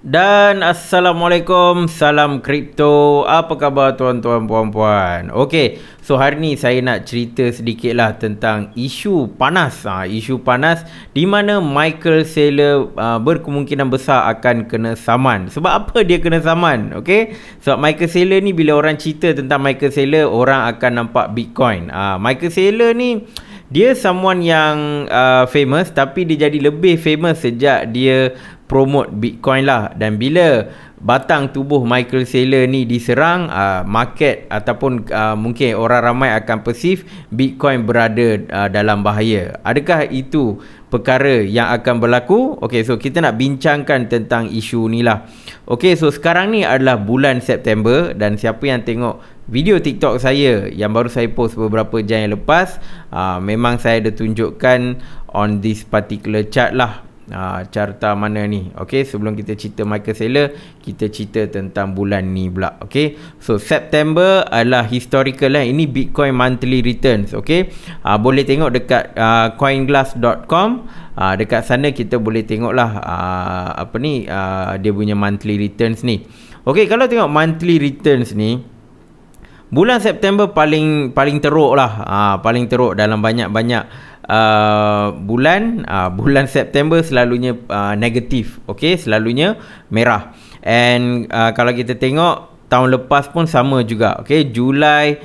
Dan Assalamualaikum, salam kripto. Apa khabar tuan-tuan puan-puan? Okey, so hari ni saya nak cerita sedikit lah tentang isu panas. Isu panas di mana Michael Saylor berkemungkinan besar akan kena saman. Sebab apa dia kena saman? Okey, sebab Michael Saylor ni, bila orang cerita tentang Michael Saylor, orang akan nampak Bitcoin. Michael Saylor ni dia someone yang famous, tapi dia jadi lebih famous sejak dia promote Bitcoin lah. Dan bila batang tubuh Michael Saylor ni diserang, market ataupun mungkin orang ramai akan perceive Bitcoin berada dalam bahaya. Adakah itu perkara yang akan berlaku? Okey, so kita nak bincangkan tentang isu ni lah. Okey, so sekarang ni adalah bulan September, dan siapa yang tengok video TikTok saya yang baru saya post beberapa jam yang lepas, memang saya ada tunjukkan on this particular chart lah. Carta mana ni? Okey, sebelum kita cerita Michael Saylor, kita cerita tentang bulan ni pula. Okey, so September adalah historical lah. Ini Bitcoin monthly returns. Okey, boleh tengok dekat coinglass.com. Dekat sana kita boleh tengok lah dia punya monthly returns ni. Okey, kalau tengok monthly returns ni, bulan September paling teruk lah. Paling teruk dalam banyak-banyak bulan September selalunya negatif. Okey, selalunya merah. And kalau kita tengok tahun lepas pun sama juga. Okey, Julai,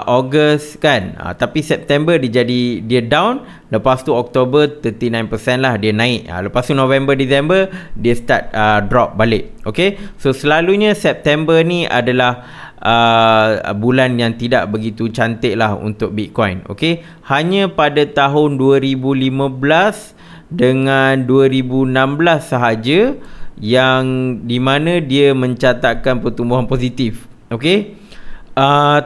Ogos kan, tapi September dia down. Lepas tu Oktober 39% lah dia naik. Lepas tu November, December dia start drop balik. Okey, so selalunya September ni adalah bulan yang tidak begitu cantik lah untuk Bitcoin. Okey, hanya pada tahun 2015 dengan 2016 sahaja yang di mana dia mencatatkan pertumbuhan positif. Okey,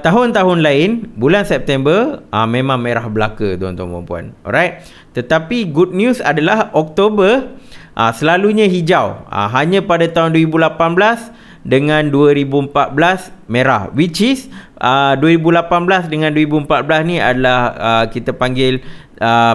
tahun-tahun lain bulan September memang merah belaka tuan-tuan dan puan. Alright, tetapi good news adalah Oktober selalunya hijau. Hanya pada tahun 2018 dengan 2014 merah, which is 2018 dengan 2014 ni adalah kita panggil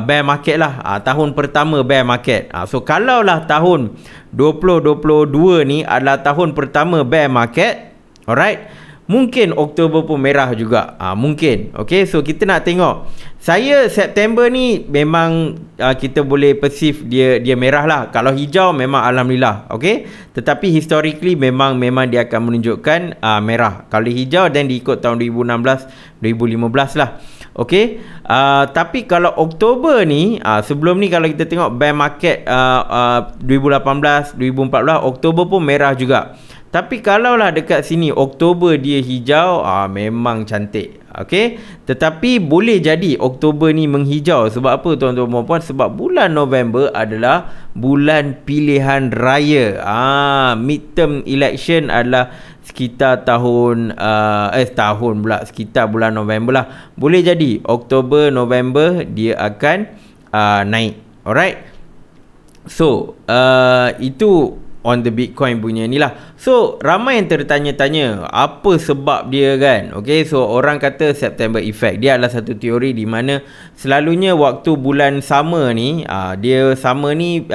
bear market lah. Tahun pertama bear market. So kalaulah tahun 2022 ni adalah tahun pertama bear market, alright, mungkin Oktober pun merah juga. Mungkin. Okey, so kita nak tengok. Saya September ni memang kita boleh perceive dia merah lah. Kalau hijau memang alhamdulillah. Okey, tetapi historically memang dia akan menunjukkan merah. Kalau hijau dan diikut tahun 2016 2015 lah. Okey, tapi kalau Oktober ni, sebelum ni kalau kita tengok bear market 2018 2014, Oktober pun merah juga. Tapi kalaulah dekat sini Oktober dia hijau, memang cantik. Okey, tetapi boleh jadi Oktober ni menghijau. Sebab apa tuan-tuan dan puan? Sebab bulan November adalah bulan pilihan raya. Midterm election adalah sekitar sekitar bulan November lah. Boleh jadi Oktober, November dia akan naik. Alright, so itu on the Bitcoin punya ni lah. So ramai yang tertanya-tanya apa sebab dia kan. Okay, so orang kata September effect. Dia adalah satu teori di mana selalunya waktu bulan summer ni, dia summer ni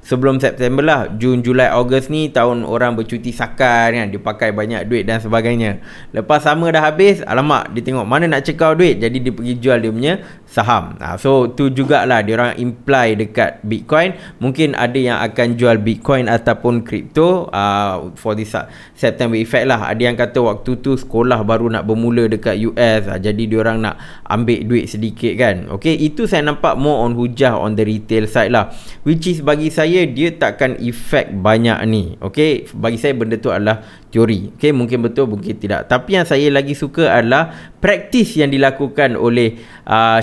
sebelum September lah, Jun, Julai, Ogos ni tahun orang bercuti sakar kan, dia pakai banyak duit dan sebagainya. Lepas summer dah habis, alamak, dia tengok mana nak check out duit, jadi dia pergi jual dia punya saham. So tu jugalah dia orang imply dekat Bitcoin. Mungkin ada yang akan jual Bitcoin ataupun kripto for this September effect lah. Ada yang kata waktu tu sekolah baru nak bermula dekat US, jadi diorang nak ambil duit sedikit kan. Okay, itu saya nampak more on hujah on the retail side lah, which is bagi saya dia takkan effect banyak ni. Okay, bagi saya benda tu adalah teori. Okay, mungkin betul, mungkin tidak. Tapi yang saya lagi suka adalah praktis yang dilakukan oleh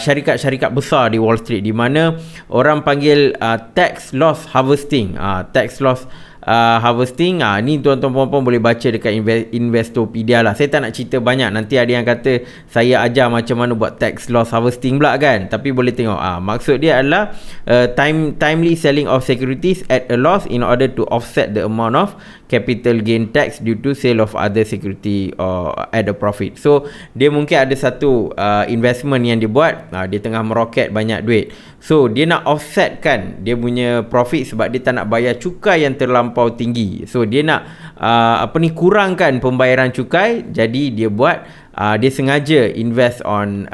syarikat-syarikat besar di Wall Street, di mana orang panggil tax loss harvesting. Tax loss harvesting, ni tuan-tuan puan-puan boleh baca dekat Investopedia lah. Saya tak nak cerita banyak, nanti ada yang kata saya ajar macam mana buat tax loss harvesting pula kan. Tapi boleh tengok, maksud dia adalah timely selling of securities at a loss in order to offset the amount of capital gain tax due to sale of other security or at a profit. So dia mungkin ada satu investment yang dia buat, dia tengah meroket banyak duit. So dia nak offset kan dia punya profit sebab dia tak nak bayar cukai yang terlampau tinggi. So dia nak kurangkan pembayaran cukai. Jadi dia buat dia sengaja invest on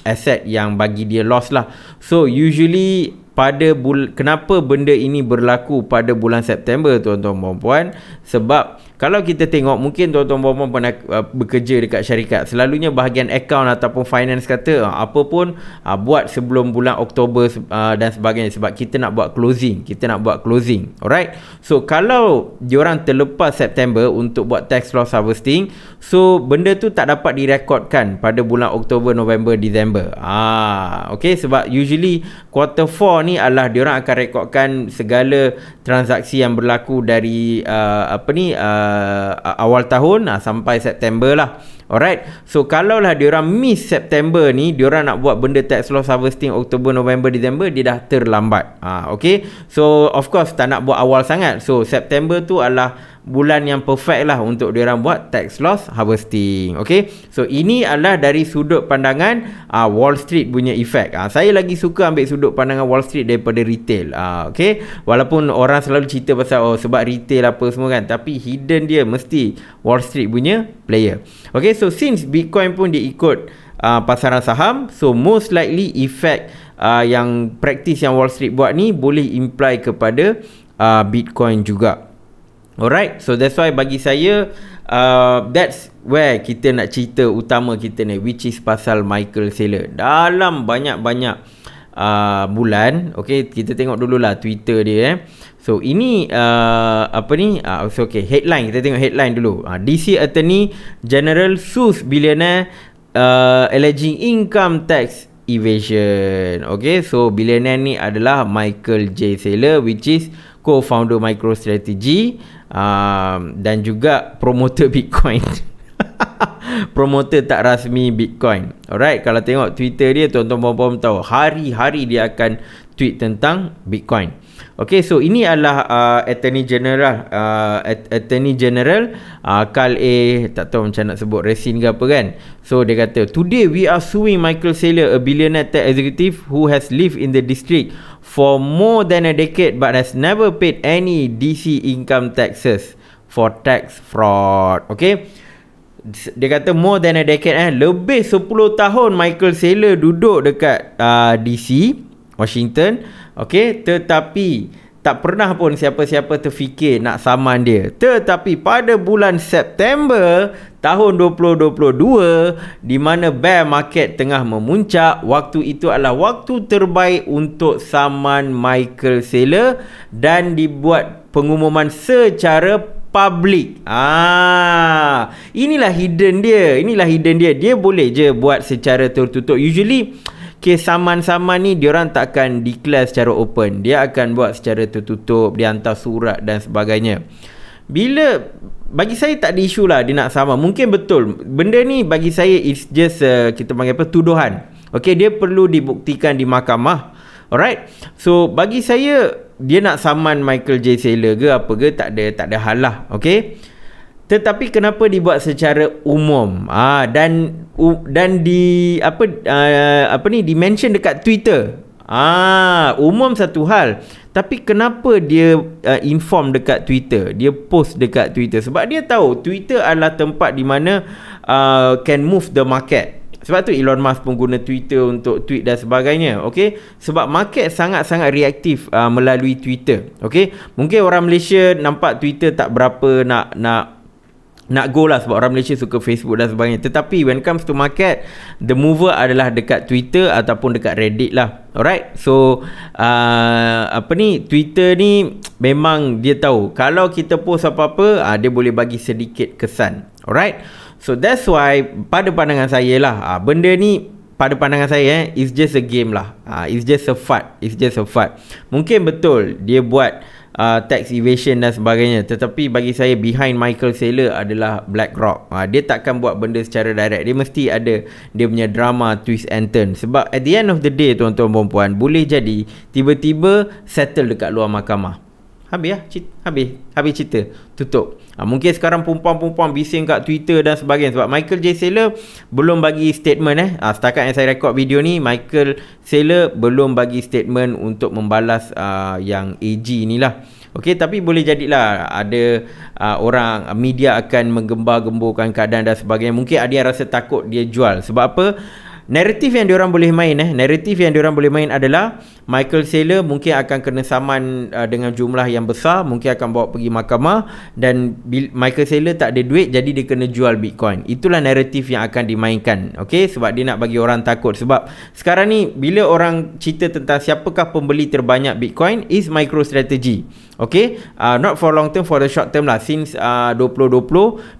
asset yang bagi dia loss lah. So usually kenapa benda ini berlaku pada bulan September tuan-tuan dan puan? Sebab kalau kita tengok, mungkin tuan-tuan dan puan pernah bekerja dekat syarikat, selalunya bahagian account ataupun finance kata apa pun buat sebelum bulan Oktober dan sebagainya, sebab kita nak buat closing, alright. So kalau diorang terlepas September untuk buat tax loss harvesting, so benda tu tak dapat direkodkan pada bulan Oktober, November, Disember. Okay, sebab usually quarter 4 ni adalah diorang akan rekodkan segala transaksi yang berlaku dari awal tahun sampai September lah. Alright. So kalau lah diorang miss September ni, diorang nak buat benda tax loss harvesting Oktober, November, Disember, dia dah terlambat. Okay. So of course tak nak buat awal sangat. So September tu adalah bulan yang perfect lah untuk diorang buat tax loss harvesting. Okay. So ini adalah dari sudut pandangan Wall Street punya efek. Saya lagi suka ambil sudut pandangan Wall Street daripada retail. Okay. Walaupun orang selalu cerita pasal sebab retail apa semua kan, tapi hidden dia mesti Wall Street punya player. Okay. So since Bitcoin pun dia ikut pasaran saham, so most likely efek yang praktis yang Wall Street buat ni boleh imply kepada Bitcoin juga. Alright, so that's why bagi saya that's where kita nak cerita utama kita ni, which is pasal Michael Saylor. Dalam banyak-banyak bulan, okay, kita tengok dululah Twitter dia. So ini so okay, headline, kita tengok headline dulu. DC Attorney General sues billionaire alleging income tax evasion. Okay, so billionaire ni adalah Michael J. Saylor, which is co-founder MicroStrategy dan juga promoter Bitcoin. Promoter tak rasmi Bitcoin. Alright, kalau tengok Twitter dia, tuan-tuan puan tahu hari-hari dia akan tweet tentang Bitcoin. Okay, so ini adalah Attorney General Carl A, tak tahu macam nak sebut, Resin ke apa kan. So dia kata, today we are suing Michael Saylor, a billionaire tech executive who has lived in the district for more than a decade but has never paid any DC income taxes for tax fraud. Okay, dia kata more than a decade, lebih 10 tahun Michael Saylor duduk dekat DC, Washington. Okay, tetapi tak pernah pun siapa-siapa terfikir nak saman dia. Tetapi pada bulan September tahun 2022, di mana bear market tengah memuncak, waktu itu adalah waktu terbaik untuk saman Michael Saylor dan dibuat pengumuman secara public. Inilah hidden dia. Dia boleh je buat secara tertutup. Usually kes saman-saman ni diorang tak akan declare secara open. Dia akan buat secara tertutup, dia hantar surat dan sebagainya. Bagi saya tak ada isu lah dia nak saman. Mungkin betul benda ni, bagi saya it's just kita panggil apa, tuduhan. Okay, dia perlu dibuktikan di mahkamah. Alright. So bagi saya dia nak saman Michael J. Saylor ke apa ke, tak ada hal lah. Okay. Tetapi kenapa dibuat secara umum? Dan di di-mention dekat Twitter. Umum satu hal. Tapi kenapa dia inform dekat Twitter? Dia post dekat Twitter sebab dia tahu Twitter adalah tempat di mana can move the market. Sebab tu Elon Musk pun guna Twitter untuk tweet dan sebagainya. Okay, sebab market sangat-sangat reaktif melalui Twitter. Okay, mungkin orang Malaysia nampak Twitter tak berapa nak go lah, sebab orang Malaysia suka Facebook dan sebagainya. Tetapi when comes to market, the mover adalah dekat Twitter ataupun dekat Reddit lah. Alright. So Twitter ni memang dia tahu kalau kita post apa-apa, dia boleh bagi sedikit kesan. Alright. So that's why pada pandangan saya lah, benda ni pada pandangan saya it's just a game lah. It's just a fad. Mungkin betul dia buat tax evasion dan sebagainya, tetapi bagi saya behind Michael Saylor adalah BlackRock. Dia takkan buat benda secara direct. Dia mesti ada dia punya drama, twist and turn. Sebab at the end of the day, tuan-tuan dan puan, boleh jadi tiba-tiba settle dekat luar mahkamah. Habis lah, habis cerita, tutup. Mungkin sekarang perempuan-perempuan bising kat Twitter dan sebagainya, sebab Michael J. Saylor belum bagi statement. Setakat yang saya rekod video ni, Michael Saylor belum bagi statement untuk membalas yang AG ni lah. Okey, tapi boleh jadilah ada orang media akan menggembar-gemburkan keadaan dan sebagainya. Mungkin ada yang rasa takut dia jual. Sebab apa? Naratif yang diorang boleh main adalah Michael Saylor mungkin akan kena saman dengan jumlah yang besar, mungkin akan bawa pergi mahkamah, dan Michael Saylor tak ada duit, jadi dia kena jual Bitcoin. Itulah naratif yang akan dimainkan. Okey, sebab dia nak bagi orang takut. Sebab sekarang ni bila orang cerita tentang siapakah pembeli terbanyak Bitcoin, is MicroStrategy. Okay, not for long term, for the short term lah. Since 2020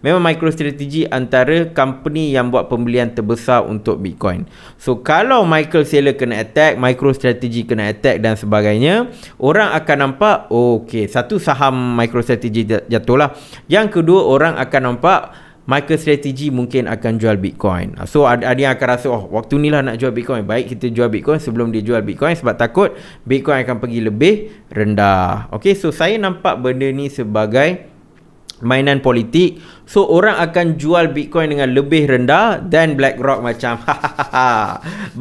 memang MicroStrategy antara company yang buat pembelian terbesar untuk Bitcoin. So kalau Michael Saylor kena attack, MicroStrategy kena attack dan sebagainya, orang akan nampak okay, satu, saham MicroStrategy jatuh lah. Yang kedua, orang akan nampak MicroStrategy mungkin akan jual Bitcoin. So ada yang akan rasa, waktu ni lah nak jual Bitcoin, baik kita jual Bitcoin sebelum dia jual Bitcoin, sebab takut Bitcoin akan pergi lebih rendah. Okay, so saya nampak benda ni sebagai mainan politik. So orang akan jual Bitcoin dengan lebih rendah, dan BlackRock macam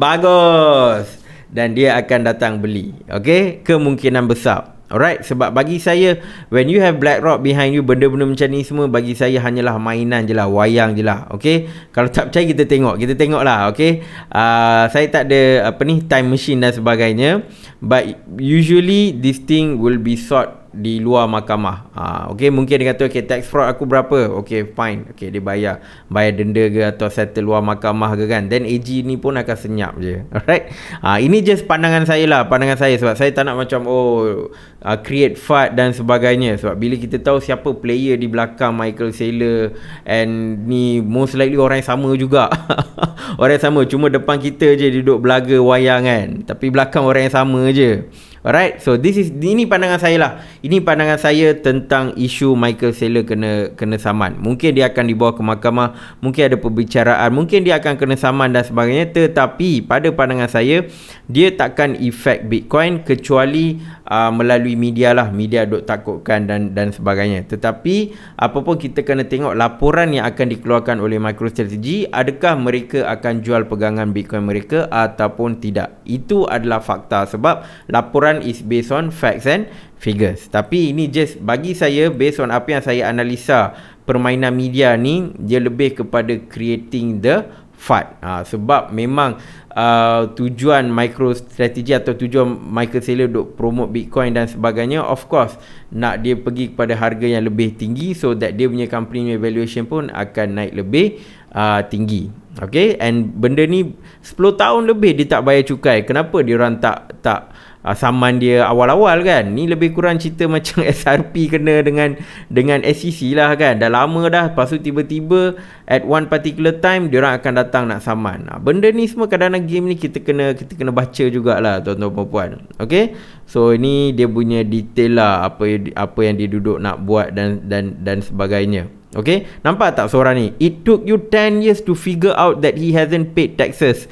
bagus, dan dia akan datang beli. Okay, kemungkinan besar. Alright, sebab bagi saya, when you have BlackRock behind you, benda-benda macam ni semua bagi saya hanyalah mainan je lah, wayang je lah. Okay, kalau tak percaya kita tengok lah. Okay, saya tak ada time machine dan sebagainya, but usually this thing will be sought di luar mahkamah. Okay, mungkin dia kata okay, tax fraud aku berapa, okay fine, okay dia bayar denda ke atau settle luar mahkamah ke kan, then AG ni pun akan senyap je. Alright, ini just pandangan saya lah, sebab saya tak nak macam create FUD dan sebagainya. Sebab bila kita tahu siapa player di belakang Michael Saylor, and ni most likely orang yang sama juga orang yang sama, cuma depan kita je duduk belaga wayang kan, tapi belakang orang yang sama je. Alright, so ini pandangan saya lah. Ini pandangan saya tentang isu Michael Saylor kena saman. Mungkin dia akan dibawa ke mahkamah, mungkin ada perbicaraan, mungkin dia akan kena saman dan sebagainya. Tetapi pada pandangan saya, dia takkan efek Bitcoin kecuali melalui media lah. Media duk takutkan dan sebagainya. Tetapi apapun, kita kena tengok laporan yang akan dikeluarkan oleh MicroStrategy. Adakah mereka akan jual pegangan Bitcoin mereka ataupun tidak? Itu adalah fakta, sebab laporan is based on facts and figures. Tapi ini just bagi saya, based on apa yang saya analisa permainan media ni, dia lebih kepada creating the FUD. Sebab memang tujuan MicroStrategy atau tujuan Michael Saylor untuk promote Bitcoin dan sebagainya, of course nak dia pergi kepada harga yang lebih tinggi, so that dia punya company valuation pun akan naik lebih tinggi. Okay, and benda ni 10 tahun lebih dia tak bayar cukai. Kenapa dia orang tak saman dia awal-awal kan? Ni lebih kurang cerita macam SRP kena dengan SEC lah kan. Dah lama dah, lepas tu tiba-tiba at one particular time diorang akan datang nak saman. Benda ni semua kadang-kadang game ni kita kena baca jugalah tuan-tuan dan puan. Okay, so ini dia punya detail lah, apa yang dia duduk nak buat dan sebagainya. Okay, nampak tak seorang ni? It took you 10 years to figure out that he hasn't paid taxes.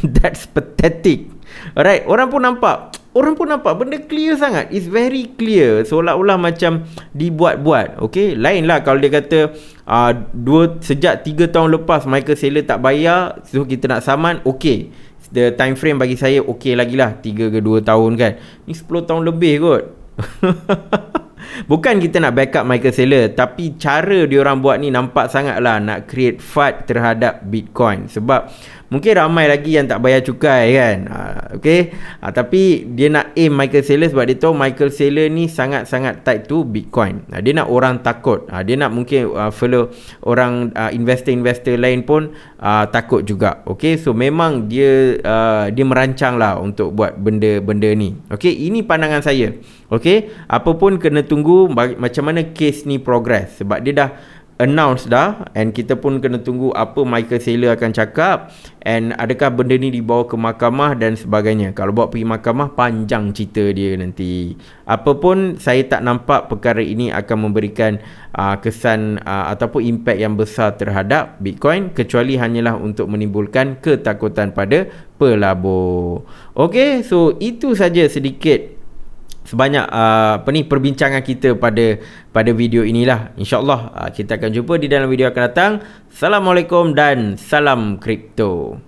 That's pathetic. Alright, orang pun nampak benda clear sangat. It's very clear, seolah-olah macam dibuat-buat. Okay, lain lah kalau dia kata sejak 3 tahun lepas Michael Saylor tak bayar, so kita nak saman. Okay, the time frame bagi saya okay lagi lah, 3 ke 2 tahun kan. Ni 10 tahun lebih kot. Bukan kita nak backup Michael Saylor, tapi cara diorang buat ni nampak sangat lah nak create FUD terhadap Bitcoin. Sebab mungkin ramai lagi yang tak bayar cukai kan. Okay, tapi dia nak aim Michael Saylor sebab dia tahu Michael Saylor ni sangat-sangat tight to Bitcoin. Dia nak orang takut. Dia nak mungkin follow orang investor-investor lain pun takut juga. Okay, so memang dia merancang lah untuk buat benda-benda ni. Okay, ini pandangan saya. Okay, apa pun kena tunggu macam mana case ni progress, sebab dia dah announce dah, and kita pun kena tunggu apa Michael Saylor akan cakap, and adakah benda ni dibawa ke mahkamah dan sebagainya. Kalau bawa pergi mahkamah, panjang cerita dia nanti. Apapun, saya tak nampak perkara ini akan memberikan kesan ataupun impact yang besar terhadap Bitcoin, kecuali hanyalah untuk menimbulkan ketakutan pada pelabur. Okay, so itu saja sedikit sebanyak perbincangan kita pada video inilah. InsyaAllah kita akan jumpa di dalam video akan datang. Assalamualaikum dan salam kripto.